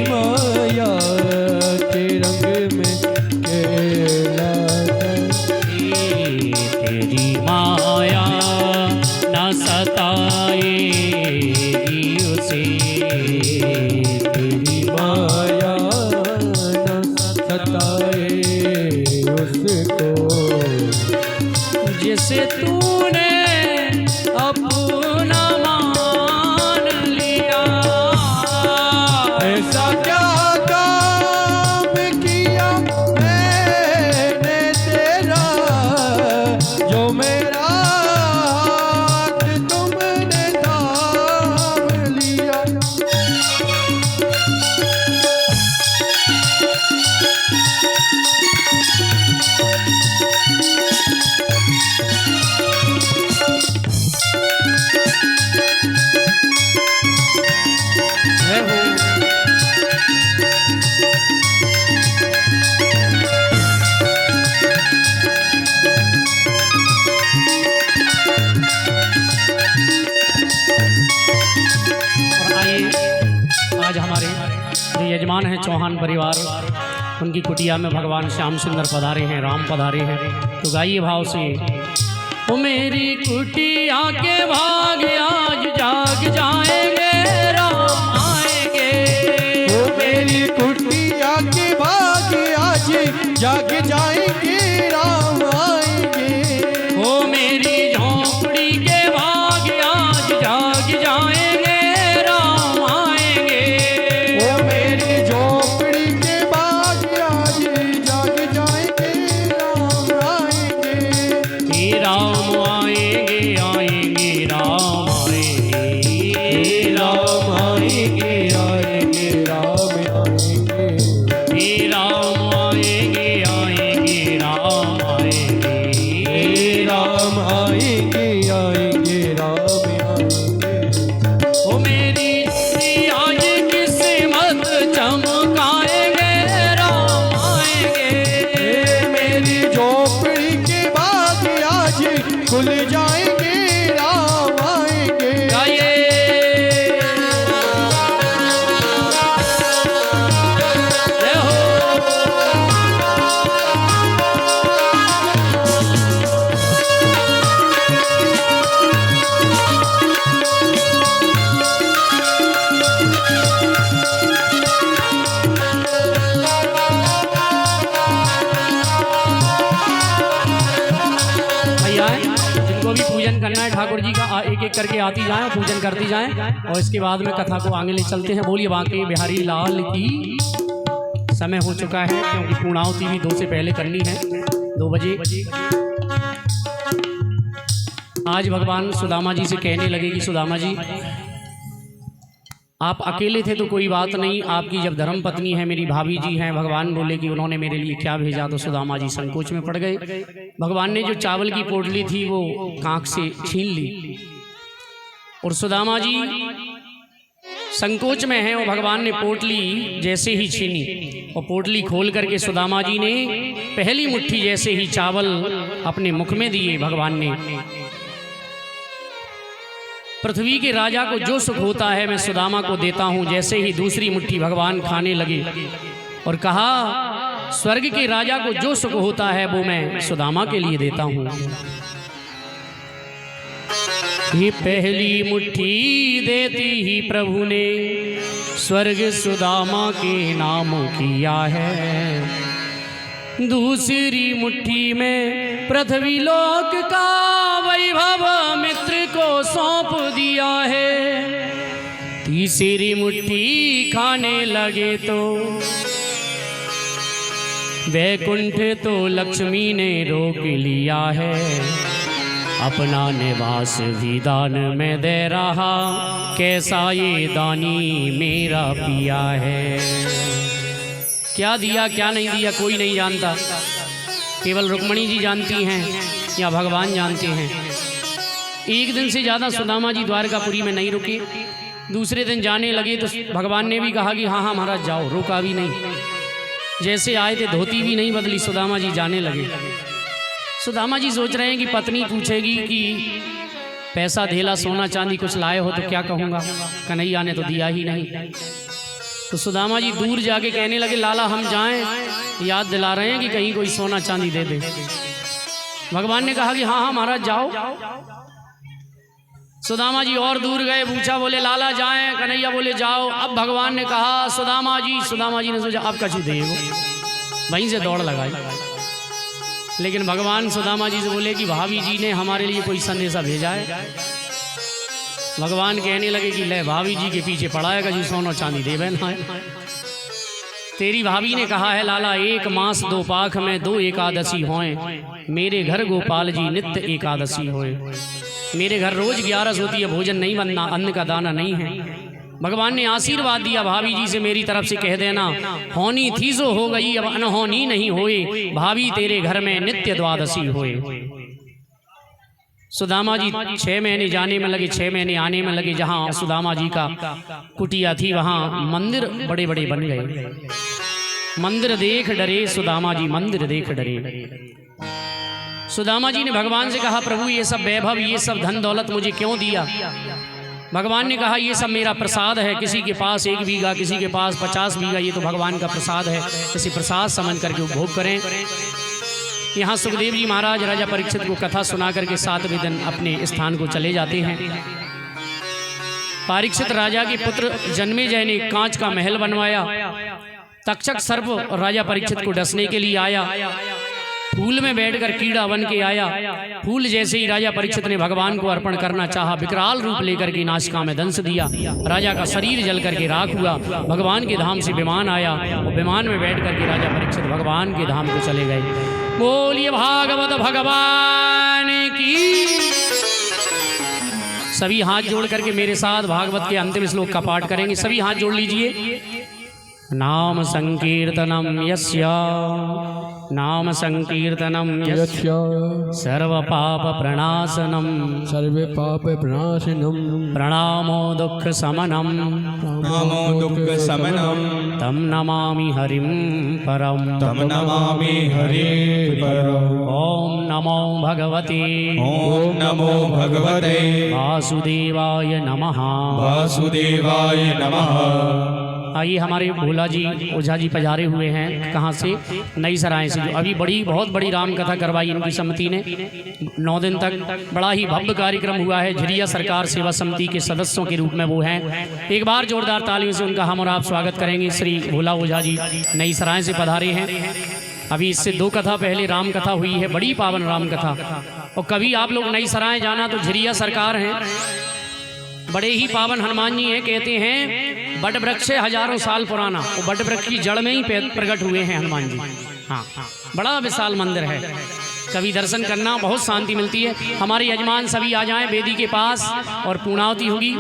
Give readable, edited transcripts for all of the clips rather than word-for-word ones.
माया के रंग में खेला था। तेरी माया न सताएगी उसे, तेरी माया न सताए उसको, जिसे तूने अपना मान लिया। ऐसा क्या काम किया मैंने तेरा, जो मेरा हाथ तुमने थाम लिया। और आइए, आज हमारे जो यजमान हैं चौहान परिवार, उनकी कुटिया में भगवान श्याम सुंदर पधारे हैं, राम पधारे हैं। तो गाइए भाव से, ओ मेरी कुटिया के भाग आज जाग जाएंगे, राम आएंगे। वो मेरी कुटिया के भाग आज जाग जाएंगे, राम आएंगे। ओ मेरी झोंपड़ी के भाग आज जाग जाएंगे, राम आएंगे। वो मेरी झोपड़ी के भाग आज जाग जाएंगे, राम आएंगे। हे राम आएंगे, आएंगे राम आएंगे, राम आएंगे, आएंगे राम आएंगे। हे राम आएंगे, आएंगे राम आएंगे। राम आएंगे, आएंगे राम आएंगे। ओ मेरी आज किस्मत चमकाएंगे, राम आएंगे। मेरी झोपड़ी के भाग आज खुल जाएंगे, राम आएंगे। गाइए, जय हो। भैया जिनको भी पूजन करना है ठाकुर जी का, एक एक करके आती जाएं, पूजन करती जाएं, और इसके बाद में कथा को आगे ले चलते हैं। बोलिए बांके बिहारी लाल की। समय हो चुका है क्योंकि पूर्णाहुति भी 2 से पहले करनी है, 2 बजे। आज भगवान सुदामा जी से कहने लगे कि सुदामा जी, आप अकेले थे तो कोई बात नहीं, आपकी जब धर्म पत्नी है, मेरी भाभी जी हैं, भगवान बोले कि उन्होंने मेरे लिए क्या भेजा, तो सुदामा जी संकोच में पड़ गए। भगवान ने जो चावल की पोटली थी वो कांख से छीन ली, और सुदामा जी संकोच में हैं, और भगवान ने पोटली जैसे ही छीनी और पोटली खोल करके सुदामा जी ने पहली मुट्ठी जैसे ही चावल अपने मुख में दिए, भगवान ने, पृथ्वी के राजा को जो सुख होता है मैं सुदामा को देता हूं। जैसे ही दूसरी मुट्ठी भगवान खाने लगे और कहा, स्वर्ग के राजा को जो सुख होता है वो मैं सुदामा के लिए देता हूं। ये पहली मुट्ठी देती ही प्रभु ने स्वर्ग सुदामा के नाम किया है, दूसरी मुट्ठी में पृथ्वी लोक का वैभव मित्र को सौंप दिया है, तीसरी मुट्ठी खाने लगे तो वैकुंठ तो लक्ष्मी ने रोक लिया है, अपना निवास भी दान में दे रहा, कैसा ये दानी मेरा पिया है। क्या दिया क्या नहीं दिया कोई नहीं जानता, केवल रुक्मणी जी जानती हैं या भगवान जानते हैं। एक दिन से ज़्यादा सुदामा जी द्वारकापुरी में नहीं रुके, दूसरे दिन जाने लगे तो भगवान ने भी कहा कि हाँ हाँ महाराज जाओ, रुका भी नहीं। जैसे आए थे धोती भी नहीं बदली, सुदामा जी जाने लगे। सुदामा जी सोच रहे हैं कि पत्नी पूछेगी कि पैसा धेला सोना चांदी कुछ लाए हो तो क्या कहूँगा, कन्हैया ने तो दिया ही नहीं। तो सुदामा जी दूर जाके कहने लगे लाला हम जाएं, याद दिला रहे हैं कि कहीं कोई सोना चांदी दे दे। भगवान ने कहा कि हाँ हाँ महाराज जाओ। सुदामा जी और दूर गए, पूछा, बोले लाला जाएं, कन्हैया बोले जाओ। अब भगवान ने कहा सुदामा जी ने सोचा अब कछु देगो, वहीं से दौड़ लगाई। लेकिन भगवान सुदामा जी से बोले कि भाभी जी ने हमारे लिए कोई संदेशा भेजा है। भगवान कहने लगे कि ले भाभी जी के पीछे पड़ा है कछु सोना चांदी दे बैना है। तेरी भाभी ने कहा है लाला 1 मास 2 पाख में 2 एकादशी होए, मेरे घर गोपाल जी नित्य एकादशी होए। मेरे घर रोज 11 होती है, भोजन नहीं बनना, अन्न का दाना नहीं है। भगवान ने आशीर्वाद दिया भाभी जी से मेरी तरफ से कह देना होनी थी सो हो गई, अब अनहोनी नहीं होए, भाभी तेरे घर में नित्य द्वादशी होए। सुदामा जी 6 महीने जाने में लगे, 6 महीने आने में लगे। जहाँ सुदामा जी का कुटिया थी वहाँ मंदिर बड़े बड़े बन गए। मंदिर देख डरे सुदामा जी, मंदिर देख डरे। सुदामा जी ने भगवान से कहा प्रभु ये सब वैभव, ये सब धन दौलत मुझे क्यों दिया? भगवान ने कहा ये सब मेरा प्रसाद है। किसी के पास 1 बीघा, किसी के पास 50 बीघा, ये तो भगवान का प्रसाद है, इसे प्रसाद समझ करके उपभोग करें। यहाँ सुखदेव जी महाराज राजा परीक्षित को कथा सुना करके 7वें दिन अपने स्थान को चले जाते हैं। परीक्षित राजा के पुत्र जन्मेजय ने कांच का महल बनवाया। तक्षक सर्प राजा परीक्षित को डसने के लिए आया, फूल में बैठकर कीड़ा बन के आया। फूल जैसे ही राजा परीक्षित ने भगवान को अर्पण करना चाहा, विकराल रूप लेकर के नासिका में दंश दिया। राजा का शरीर जल करके राख हुआ। भगवान के धाम से विमान आया और विमान में बैठ करके राजा परीक्षित भगवान के धाम को चले गए। बोलिए भागवत भगवान की। सभी हाथ जोड़ करके मेरे साथ भागवत के अंतिम श्लोक का पाठ करेंगे। सभी हाथ जोड़ लीजिए। नाम संकीर्तनम यस्य, नाम संकीर्तनम यस्य सर्व पाप प्रणाशनम, सर्वे पाप प्रणाशनम, प्रणामो दुख समनम, नमो दुख समनम, तम नमामि हरिम परम, तम नमामि हरिं परम। ओम नमो भगवते, ओम नमो भगवते वासुदेवाय नमः, वासुदेवाय नमः। आइए हमारे भोला जी ओझा जी पधारे हुए हैं। कहाँ से? नई सराय से। जो अभी बहुत बड़ी राम कथा करवाई इनकी समिति ने। 9 दिन तक बड़ा ही भव्य कार्यक्रम हुआ है। झिरिया सरकार सेवा समिति के सदस्यों के रूप में वो हैं। एक बार जोरदार तालियों से उनका हम और आप स्वागत करेंगे। श्री भोला ओझा जी नई सराय से पधारे हैं। अभी इससे 2 कथा पहले राम कथा हुई है, बड़ी पावन राम कथा। और कभी आप लोग नई सराय जाना तो झिरिया सरकार हैं, बड़े ही पावन हनुमान जी हैं। कहते हैं बट वृक्ष है हजारों साल पुराना, वो बट वृक्ष की जड़ में ही प्रकट हुए हैं हनुमान जी। हाँ, बड़ा विशाल मंदिर है। कभी दर्शन करना, बहुत शांति मिलती है। हमारे यजमान सभी आ जाएं वेदी के पास, और पूर्णावती होगी,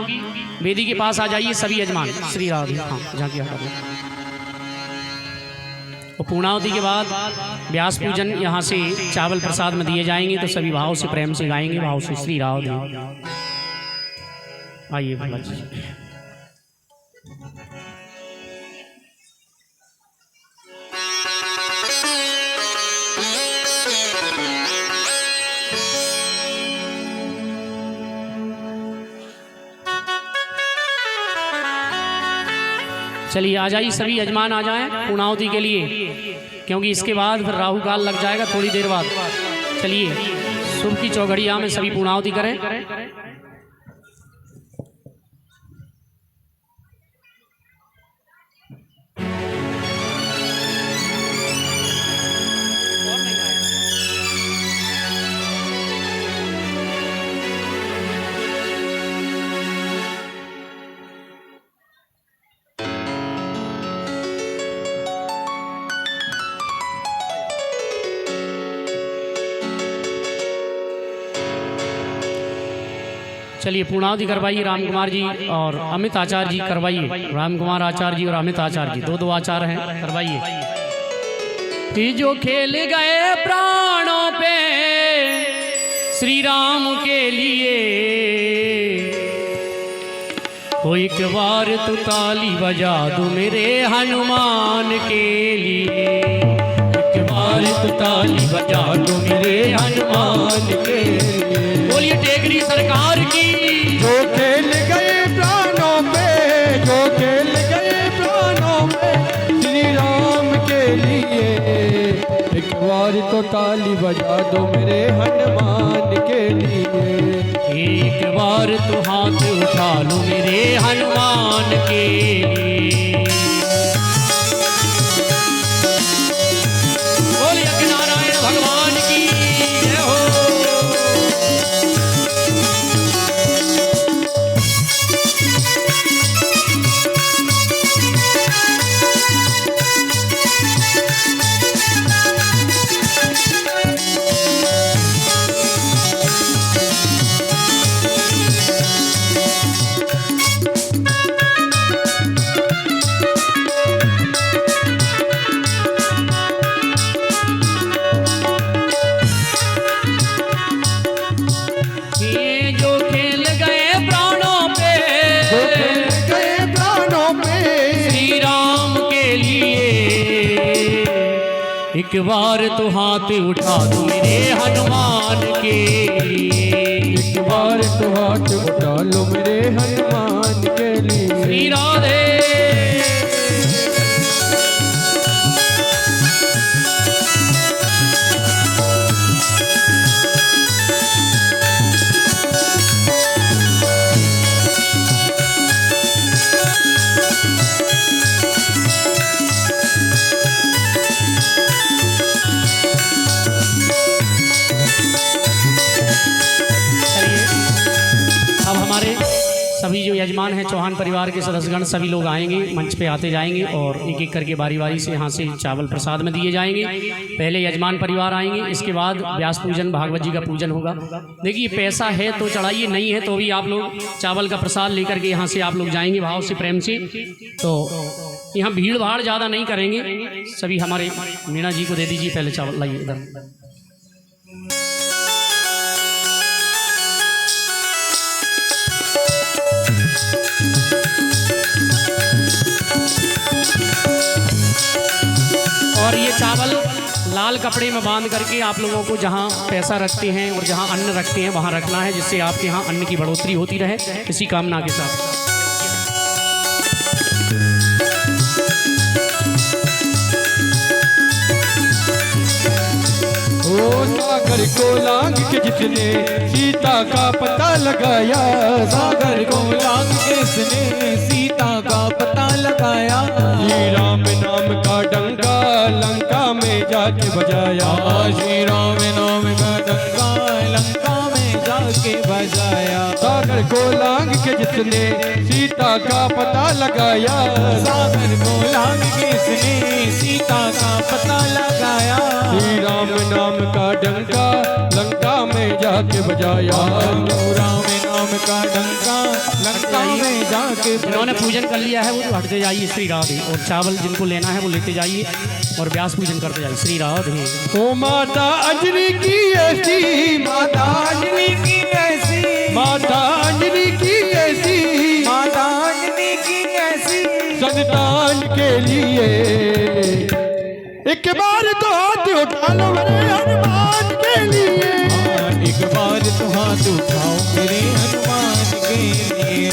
वेदी के पास आ जाइए सभी यजमान। श्री राधे। हाँ, झांकी हटा दो। और पूर्णावती के बाद व्यास पूजन यहाँ से चावल प्रसाद में दिए जाएंगे, तो सभी भाव से प्रेम से गाएंगे, भाव से श्री राधे। आइए भोला जी। चलिए आ जाइए सभी यजमान आ जाएं पूर्णाहुति के लिए, क्योंकि इसके बाद फिर राहु काल लग जाएगा थोड़ी देर बाद। चलिए शुभ की चौघड़िया में सभी पूर्णाहुति करें। चलिए पूर्णावधि करवाइए राम कुमार जी और अमित आचार्य जी करवाइए। राम कुमार आचार्य जी और अमित आचार्य जी दो आचार्य हैं, करवाइए। कि जो खेल गए प्राणों पे श्री राम के लिए, हो एक बार तू ताली बजा दो मेरे हनुमान के लिए, एक बार तू ताली बजा दो मेरे हनुमान के लिए। बोलिए टेकरी सरकार की। जो खेल गए प्राणों पे, जो खेल गए प्राणों एक बार तो ताली बजा दो मेरे हनुमान के लिए। एक बार तो हाथ उठा लो मेरे हनुमान के लिए। बोलिए कि नारायण भगवान की जय हो। ये जो खेल गए प्राणों पे, गए प्राणों पे श्री राम के लिए, एक बार तो हाथ उठा दो मेरे हनुमान के लिए। एक बार तो हाथ उठा लो मेरे हनुमान के लिए। श्री राधे। अब हमारे सभी जो यजमान हैं, चौहान परिवार के सदस्यगण सभी लोग आएंगे, मंच पे आते जाएंगे और एक एक करके बारी बारी से यहाँ से चावल प्रसाद में दिए जाएंगे। पहले यजमान परिवार आएंगे, इसके बाद व्यास पूजन, भागवत जी का पूजन होगा। देखिए पैसा है तो चढ़ाइए, नहीं है तो भी आप लोग चावल का प्रसाद लेकर के यहाँ से आप लोग जाएंगे भाव से, प्रेम से। तो यहाँ भीड़ भाड़ ज़्यादा नहीं करेंगे। सभी हमारे मीणा जी को दे दीजिए पहले चावल, लाइए इधर। और ये चावल लाल कपड़े में बांध करके आप लोगों को जहाँ पैसा रखते हैं और जहाँ अन्न रखते हैं वहाँ रखना है, जिससे आपके यहाँ अन्न की बढ़ोतरी होती रहे, इसी कामना के साथ। ओ सागर को लांग के जिसने सीता का पता लगाया, सागर को लांग के जिसने सीता का पता लगाया, श्री राम नाम का डंका लंका में जाके बजाया। श्री राम नाम का डंका लंका में जाके बजाया। सागर को लांग के जिसने सीता का पता लगाया, सागर को लांग के जिसने सीता का पता लगाया, श्री राम नाम का डंका लंका में जाके बजाया। राम नाम का डंका लंका में जाके जिन्होंने पूजन कर लिया है वो तो हटते जाइए, श्री राधे। और चावल जिनको लेना है वो लेते जाइए और व्यास पूजन करते जाइए, श्री राधे। ओ माता अंजनी की ऐसी, माता अंजनी की ऐसी, माता अंजनी की ऐसी, माता अंजनी की ऐसी, संतान के लिए एक बार तो हाथ उठा लो मेरे हनुमान के लिए। एक बार तो हाथ उठाओ मेरे हनुमान के लिए।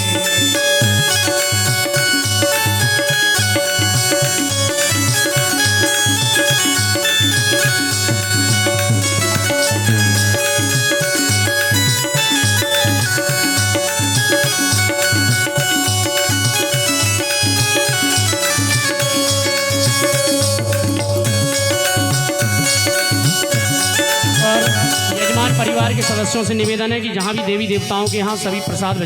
परिवार के सदस्यों से निवेदन है कि जहाँ भी देवी देवताओं के यहाँ सभी प्रसाद